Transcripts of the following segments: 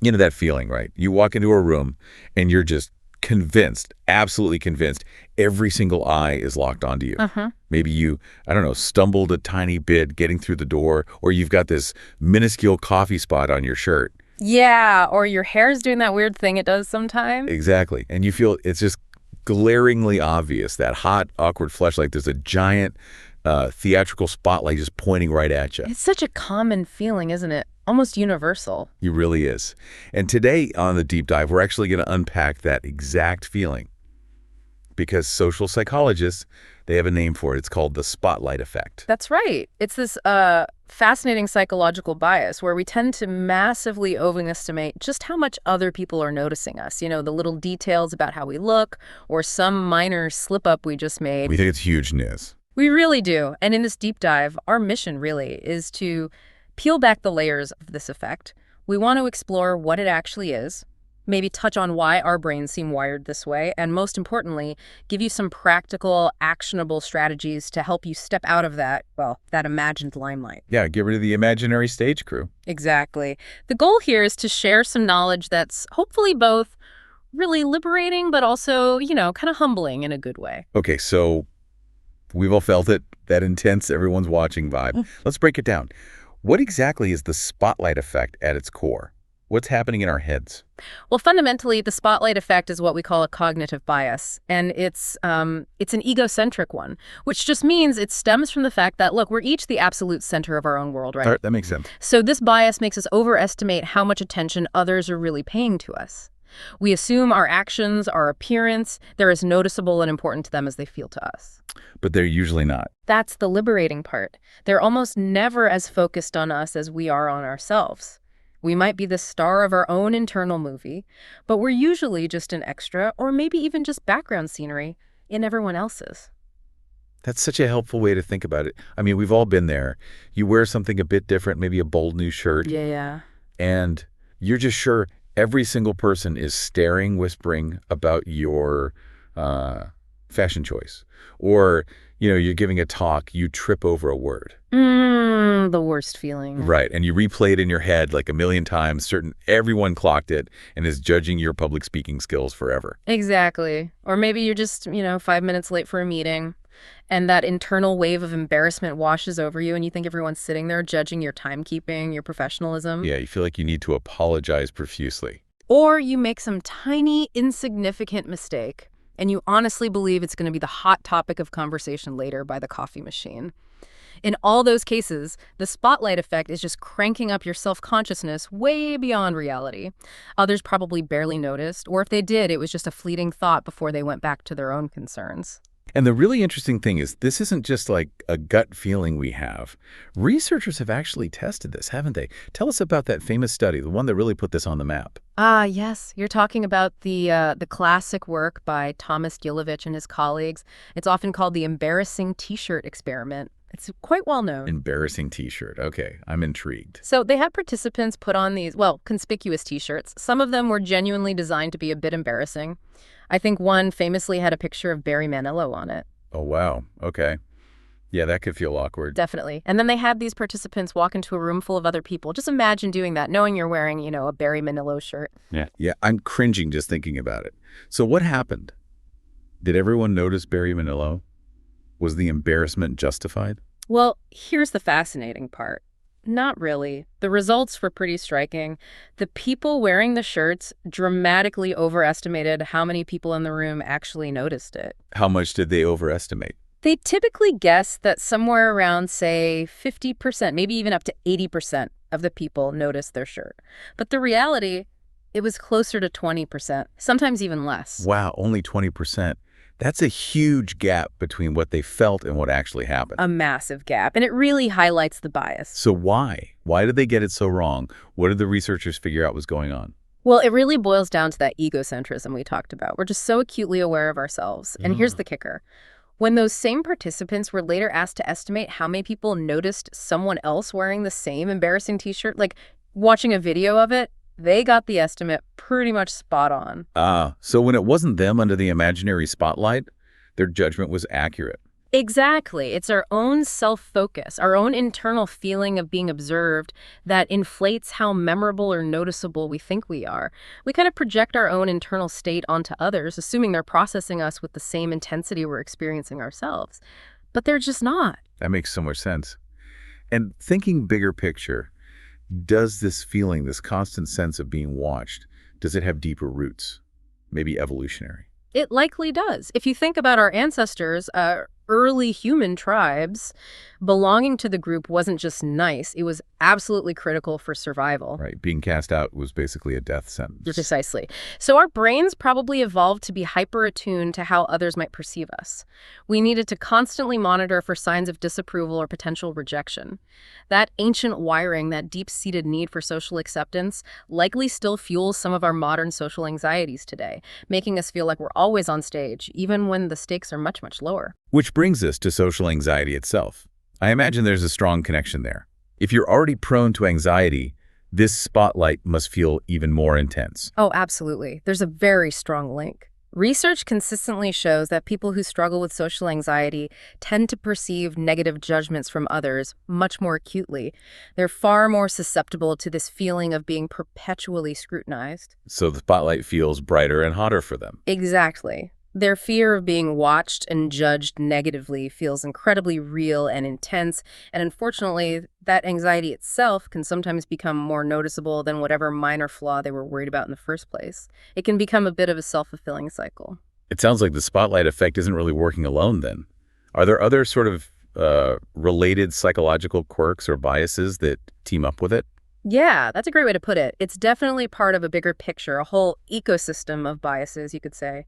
You know that feeling, right? You walk into a room and you're just convinced, absolutely convinced, every single eye is locked onto you. Uh-huh. Maybe you, I don't know, stumbled a tiny bit getting through the door, or you've got this minuscule coffee spot on your shirt. Yeah, or your hair's doing that weird thing it does sometimes. Exactly. And you feel it's just glaringly obvious, that hot, awkward fleshlight. There's a giant theatrical spotlight just pointing right at you. It's such a common feeling, isn't it? Almost universal. He really is. And today on the deep dive, we're actually going to unpack that exact feeling, because social psychologists, they have a name for it. It's called the spotlight effect. That's right. It's this fascinating psychological bias where we tend to massively overestimate just how much other people are noticing us. You know, the little details about how we look or some minor slip-up we just made. We think it's huge news. We really do. And in this deep dive, our mission really is to peel back the layers of this effect. We want to explore what it actually is, maybe touch on why our brains seem wired this way, and most importantly, give you some practical, actionable strategies to help you step out of that, well, that imagined limelight. Yeah, get rid of the imaginary stage crew. Exactly. The goal here is to share some knowledge that's hopefully both really liberating, but also, you know, kind of humbling in a good way. Okay, so we've all felt it, that intense, everyone's watching vibe. Let's break it down. What exactly is the spotlight effect at its core? What's happening in our heads? Well, fundamentally, the spotlight effect is what we call a cognitive bias, and it's an egocentric one, which just means it stems from the fact that, look, we're each the absolute center of our own world, right? All right, that makes sense. So this bias makes us overestimate how much attention others are really paying to us. We assume our actions, our appearance, they're as noticeable and important to them as they feel to us. But they're usually not. That's the liberating part. They're almost never as focused on us as we are on ourselves. We might be the star of our own internal movie, but we're usually just an extra or maybe even just background scenery in everyone else's. That's such a helpful way to think about it. I mean, we've all been there. You wear something a bit different, maybe a bold new shirt, Yeah. and you're just sure every single person is staring, whispering about your fashion choice. Or, you know, you're giving a talk, you trip over a word. The worst feeling. Right, and you replay it in your head like a million times, everyone clocked it and is judging your public speaking skills forever. Exactly. Or maybe you're just, 5 minutes late for a meeting, and that internal wave of embarrassment washes over you, and you think everyone's sitting there judging your timekeeping, your professionalism. Yeah, you feel like you need to apologize profusely. Or you make some tiny, insignificant mistake, and you honestly believe it's going to be the hot topic of conversation later by the coffee machine. In all those cases, the spotlight effect is just cranking up your self-consciousness way beyond reality. Others probably barely noticed, or if they did, it was just a fleeting thought before they went back to their own concerns. And the really interesting thing is this isn't just like a gut feeling we have. Researchers have actually tested this, haven't they? Tell us about that famous study, the one that really put this on the map. Ah, yes. You're talking about the classic work by Thomas Gilovich and his colleagues. It's often called the embarrassing T-shirt experiment. It's quite well known. Embarrassing T-shirt. Okay, I'm intrigued. So they had participants put on these, well, conspicuous T-shirts. Some of them were genuinely designed to be a bit embarrassing. I think one famously had a picture of Barry Manilow on it. Oh, wow. Okay. Yeah, that could feel awkward. Definitely. And then they had these participants walk into a room full of other people. Just imagine doing that, knowing you're wearing, a Barry Manilow shirt. Yeah, I'm cringing just thinking about it. So what happened? Did everyone notice Barry Manilow? Was the embarrassment justified? Well, here's the fascinating part. Not really. The results were pretty striking. The people wearing the shirts dramatically overestimated how many people in the room actually noticed it. How much did they overestimate? They typically guess that somewhere around, say, 50%, maybe even up to 80% of the people noticed their shirt. But the reality, it was closer to 20%, sometimes even less. Wow, only 20%. That's a huge gap between what they felt and what actually happened. A massive gap, and it really highlights the bias. So why? Why did they get it so wrong? What did the researchers figure out was going on? Well, it really boils down to that egocentrism we talked about. We're just so acutely aware of ourselves. And here's the kicker. When those same participants were later asked to estimate how many people noticed someone else wearing the same embarrassing T-shirt, like watching a video of it, they got the estimate pretty much spot on. So when it wasn't them under the imaginary spotlight, their judgment was accurate. Exactly. It's our own self-focus, our own internal feeling of being observed that inflates how memorable or noticeable we think we are. We kind of project our own internal state onto others, assuming they're processing us with the same intensity we're experiencing ourselves. But they're just not. That makes so much sense. And thinking bigger picture, does this feeling, this constant sense of being watched, does it have deeper roots? Maybe evolutionary? It likely does. If you think about our ancestors, early human tribes, belonging to the group wasn't just nice, it was absolutely critical for survival. Right. Being cast out was basically a death sentence. Precisely. So our brains probably evolved to be hyper-attuned to how others might perceive us. We needed to constantly monitor for signs of disapproval or potential rejection. That ancient wiring, that deep-seated need for social acceptance, likely still fuels some of our modern social anxieties today, making us feel like we're always on stage, even when the stakes are much, much lower. Which brings us to social anxiety itself. I imagine there's a strong connection there. If you're already prone to anxiety, this spotlight must feel even more intense. Oh, absolutely. There's a very strong link. Research consistently shows that people who struggle with social anxiety tend to perceive negative judgments from others much more acutely. They're far more susceptible to this feeling of being perpetually scrutinized. So the spotlight feels brighter and hotter for them. Exactly. Their fear of being watched and judged negatively feels incredibly real and intense, and unfortunately, that anxiety itself can sometimes become more noticeable than whatever minor flaw they were worried about in the first place. It can become a bit of a self-fulfilling cycle. It sounds like the spotlight effect isn't really working alone then. Are there other sort of related psychological quirks or biases that team up with it? Yeah, that's a great way to put it. It's definitely part of a bigger picture, a whole ecosystem of biases, you could say.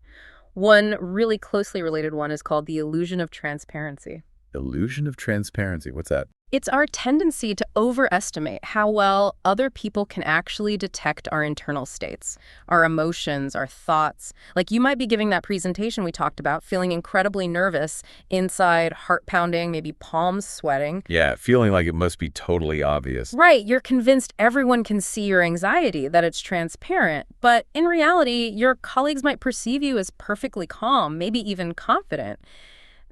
One really closely related one is called the illusion of transparency. Illusion of transparency. What's that? It's our tendency to overestimate how well other people can actually detect our internal states, our emotions, our thoughts. Like you might be giving that presentation we talked about, feeling incredibly nervous, inside, heart pounding, maybe palms sweating. Yeah, feeling like it must be totally obvious. Right, you're convinced everyone can see your anxiety, that it's transparent. But in reality, your colleagues might perceive you as perfectly calm, maybe even confident.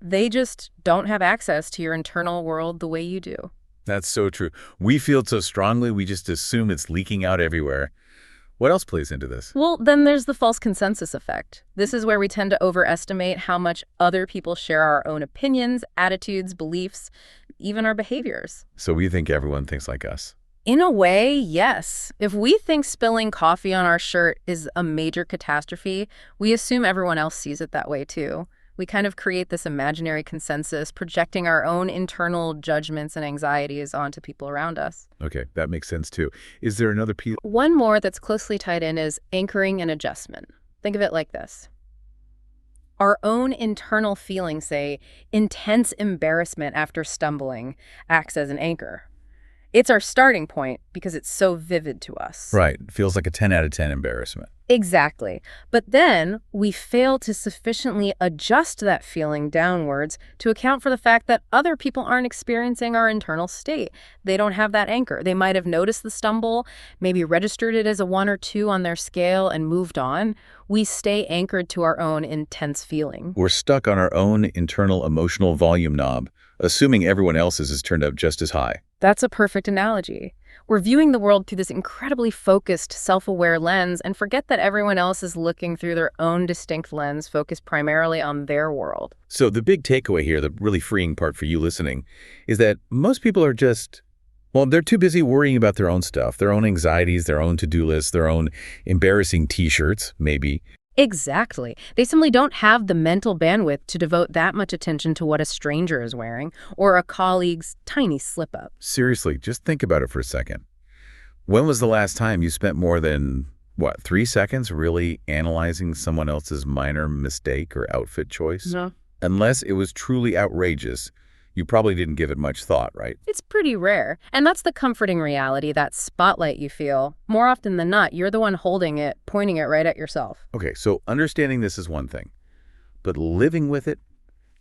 They just don't have access to your internal world the way you do. That's so true. We feel it so strongly, we just assume it's leaking out everywhere. What else plays into this? Well, then there's the false consensus effect. This is where we tend to overestimate how much other people share our own opinions, attitudes, beliefs, even our behaviors. So we think everyone thinks like us. In a way, yes. If we think spilling coffee on our shirt is a major catastrophe, we assume everyone else sees it that way too. We kind of create this imaginary consensus, projecting our own internal judgments and anxieties onto people around us. Okay, that makes sense too. Is there another piece? One more that's closely tied in is anchoring and adjustment. Think of it like this. Our own internal feeling, say, intense embarrassment after stumbling, acts as an anchor. It's our starting point because it's so vivid to us. Right, feels like a 10 out of 10 embarrassment. Exactly. But then we fail to sufficiently adjust that feeling downwards to account for the fact that other people aren't experiencing our internal state. They don't have that anchor. They might have noticed the stumble, maybe registered it as a 1 or 2 on their scale and moved on. We stay anchored to our own intense feeling. We're stuck on our own internal emotional volume knob, assuming everyone else's has turned up just as high. That's a perfect analogy. We're viewing the world through this incredibly focused, self-aware lens and forget that everyone else is looking through their own distinct lens focused primarily on their world. So the big takeaway here, the really freeing part for you listening, is that most people are just, well, they're too busy worrying about their own stuff, their own anxieties, their own to-do lists, their own embarrassing t-shirts, maybe. Exactly. They simply don't have the mental bandwidth to devote that much attention to what a stranger is wearing or a colleague's tiny slip-up. Seriously, just think about it for a second. When was the last time you spent more than, 3 seconds really analyzing someone else's minor mistake or outfit choice? No. Unless it was truly outrageous, you probably didn't give it much thought, right? It's pretty rare. And that's the comforting reality, that spotlight you feel. More often than not, you're the one holding it, pointing it right at yourself. Okay, so understanding this is one thing, but living with it,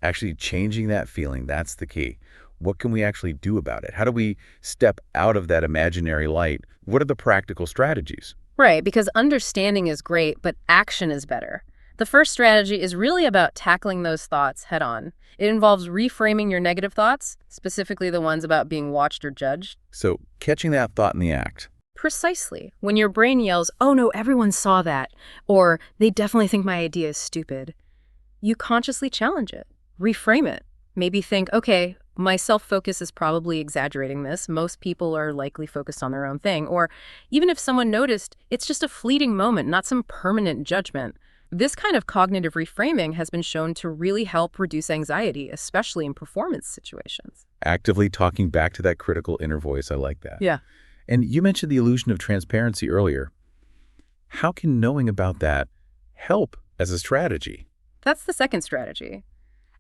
actually changing that feeling, that's the key. What can we actually do about it? How do we step out of that imaginary light? What are the practical strategies? Right, because understanding is great, but action is better. The first strategy is really about tackling those thoughts head on. It involves reframing your negative thoughts, specifically the ones about being watched or judged. So catching that thought in the act. Precisely. When your brain yells, "Oh no, everyone saw that," or "They definitely think my idea is stupid," you consciously challenge it. Reframe it. Maybe think, okay, my self-focus is probably exaggerating this. Most people are likely focused on their own thing. Or even if someone noticed, it's just a fleeting moment, not some permanent judgment. This kind of cognitive reframing has been shown to really help reduce anxiety, especially in performance situations. Actively talking back to that critical inner voice. I like that. Yeah. And you mentioned the illusion of transparency earlier. How can knowing about that help as a strategy? That's the second strategy.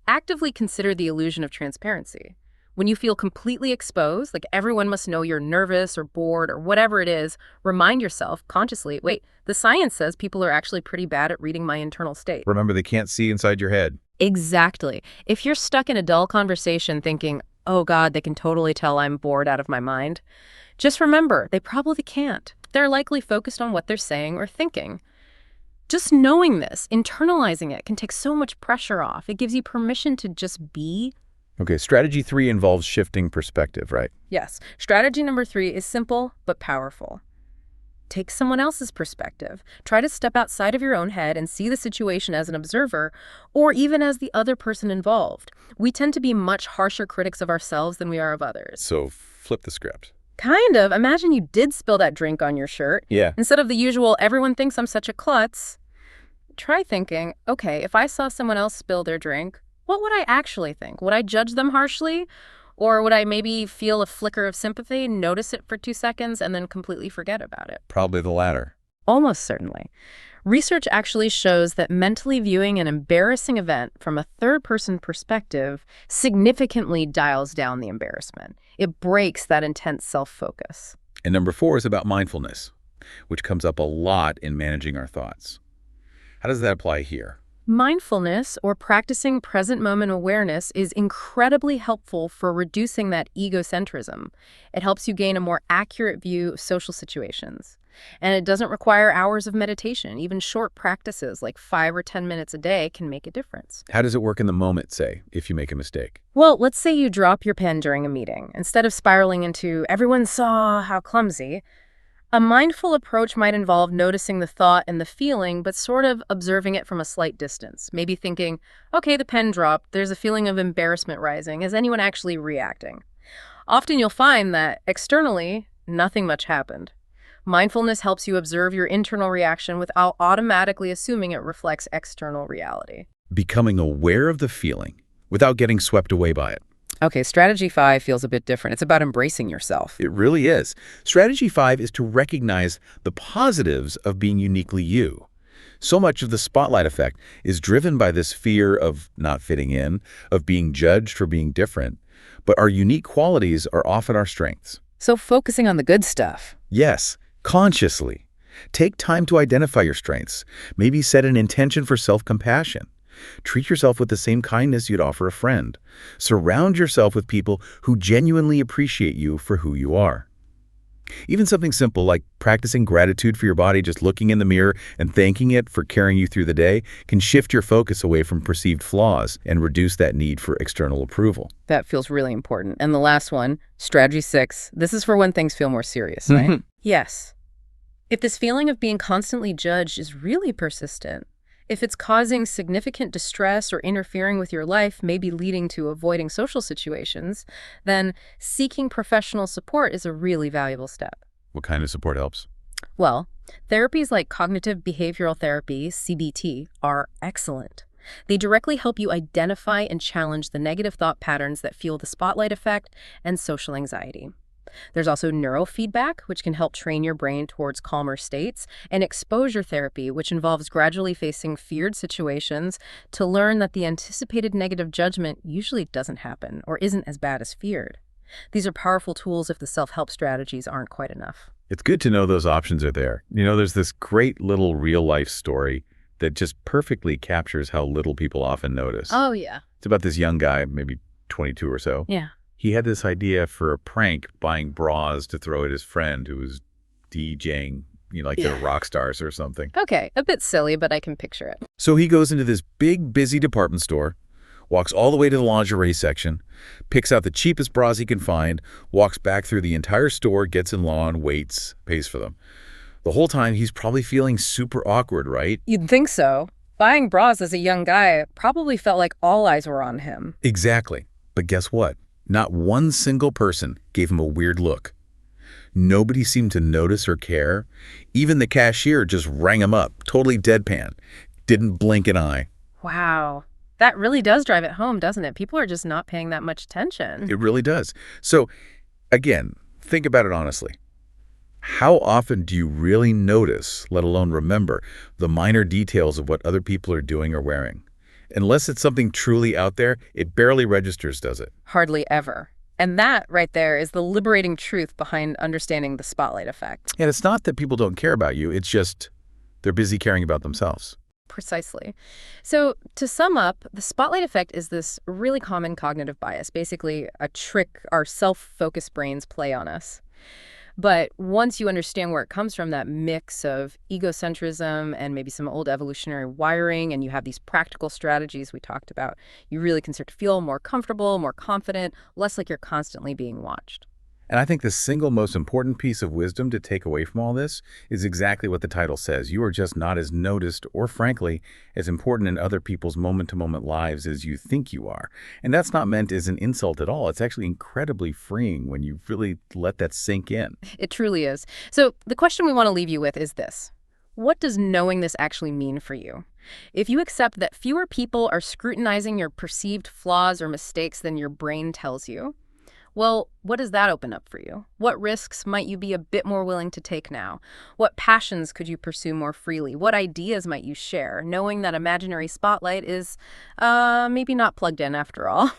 Actively consider the illusion of transparency. When you feel completely exposed, like everyone must know you're nervous or bored or whatever it is, remind yourself consciously, wait, the science says people are actually pretty bad at reading my internal state. Remember, they can't see inside your head. Exactly. If you're stuck in a dull conversation thinking, oh God, they can totally tell I'm bored out of my mind, just remember, they probably can't. They're likely focused on what they're saying or thinking. Just knowing this, internalizing it, can take so much pressure off. It gives you permission to just be. Okay, strategy 3 involves shifting perspective, right? Yes. Strategy number 3 is simple but powerful. Take someone else's perspective. Try to step outside of your own head and see the situation as an observer, or even as the other person involved. We tend to be much harsher critics of ourselves than we are of others. So flip the script. Kind of. Imagine you did spill that drink on your shirt. Yeah. Instead of the usual, everyone thinks I'm such a klutz. Try thinking, okay, if I saw someone else spill their drink, what would I actually think? Would I judge them harshly? Or would I maybe feel a flicker of sympathy, notice it for 2 seconds, and then completely forget about it? Probably the latter. Almost certainly. Research actually shows that mentally viewing an embarrassing event from a third-person perspective significantly dials down the embarrassment. It breaks that intense self-focus. And number 4 is about mindfulness, which comes up a lot in managing our thoughts. How does that apply here? Mindfulness, or practicing present moment awareness, is incredibly helpful for reducing that egocentrism. It helps you gain a more accurate view of social situations. And it doesn't require hours of meditation. Even short practices like 5 or 10 minutes a day can make a difference. How does it work in the moment, say, if you make a mistake? Well, let's say you drop your pen during a meeting. Instead of spiraling into, everyone saw how clumsy, a mindful approach might involve noticing the thought and the feeling, but sort of observing it from a slight distance. Maybe thinking, okay, the pen dropped, there's a feeling of embarrassment rising. Is anyone actually reacting? Often you'll find that externally, nothing much happened. Mindfulness helps you observe your internal reaction without automatically assuming it reflects external reality. Becoming aware of the feeling without getting swept away by it. Okay, strategy 5 feels a bit different. It's about embracing yourself. It really is. Strategy 5 is to recognize the positives of being uniquely you. So much of the spotlight effect is driven by this fear of not fitting in, of being judged for being different. But our unique qualities are often our strengths. So focusing on the good stuff. Yes, consciously. Take time to identify your strengths. Maybe set an intention for self-compassion. Treat yourself with the same kindness you'd offer a friend. Surround yourself with people who genuinely appreciate you for who you are. Even something simple like practicing gratitude for your body, just looking in the mirror and thanking it for carrying you through the day, can shift your focus away from perceived flaws and reduce that need for external approval. That feels really important. And the last one, strategy 6, this is for when things feel more serious, right? Yes. If this feeling of being constantly judged is really persistent, if it's causing significant distress or interfering with your life, maybe leading to avoiding social situations, then seeking professional support is a really valuable step. What kind of support helps? Well, therapies like cognitive behavioral therapy, CBT, are excellent. They directly help you identify and challenge the negative thought patterns that fuel the spotlight effect and social anxiety. There's also neurofeedback, which can help train your brain towards calmer states, and exposure therapy, which involves gradually facing feared situations to learn that the anticipated negative judgment usually doesn't happen or isn't as bad as feared. These are powerful tools if the self-help strategies aren't quite enough. It's good to know those options are there. You know, there's this great little real-life story that just perfectly captures how little people often notice. Oh, yeah. It's about this young guy, maybe 22 or so. Yeah. He had this idea for a prank, buying bras to throw at his friend who was DJing like they're rock stars or something. Okay, a bit silly, but I can picture it. So he goes into this big, busy department store, walks all the way to the lingerie section, picks out the cheapest bras he can find, walks back through the entire store, gets in line, waits, pays for them. The whole time, he's probably feeling super awkward, right? You'd think so. Buying bras as a young guy probably felt like all eyes were on him. Exactly. But guess what? Not one single person gave him a weird look. Nobody seemed to notice or care. Even the cashier just rang him up, totally deadpan. Didn't blink an eye. Wow. That really does drive it home, doesn't it? People are just not paying that much attention. It really does. So, again, think about it honestly. How often do you really notice, let alone remember, the minor details of what other people are doing or wearing? Unless it's something truly out there, it barely registers, does it? Hardly ever. And that right there is the liberating truth behind understanding the spotlight effect. And it's not that people don't care about you, it's just they're busy caring about themselves. Precisely. So to sum up, the spotlight effect is this really common cognitive bias, basically a trick our self-focused brains play on us. But once you understand where it comes from, that mix of egocentrism and maybe some old evolutionary wiring, and you have these practical strategies we talked about, you really can start to feel more comfortable, more confident, less like you're constantly being watched. And I think the single most important piece of wisdom to take away from all this is exactly what the title says. You are just not as noticed or, frankly, as important in other people's moment-to-moment lives as you think you are. And that's not meant as an insult at all. It's actually incredibly freeing when you really let that sink in. It truly is. So the question we want to leave you with is this. What does knowing this actually mean for you? If you accept that fewer people are scrutinizing your perceived flaws or mistakes than your brain tells you, well, what does that open up for you? What risks might you be a bit more willing to take now? What passions could you pursue more freely? What ideas might you share, knowing that imaginary spotlight is maybe not plugged in after all?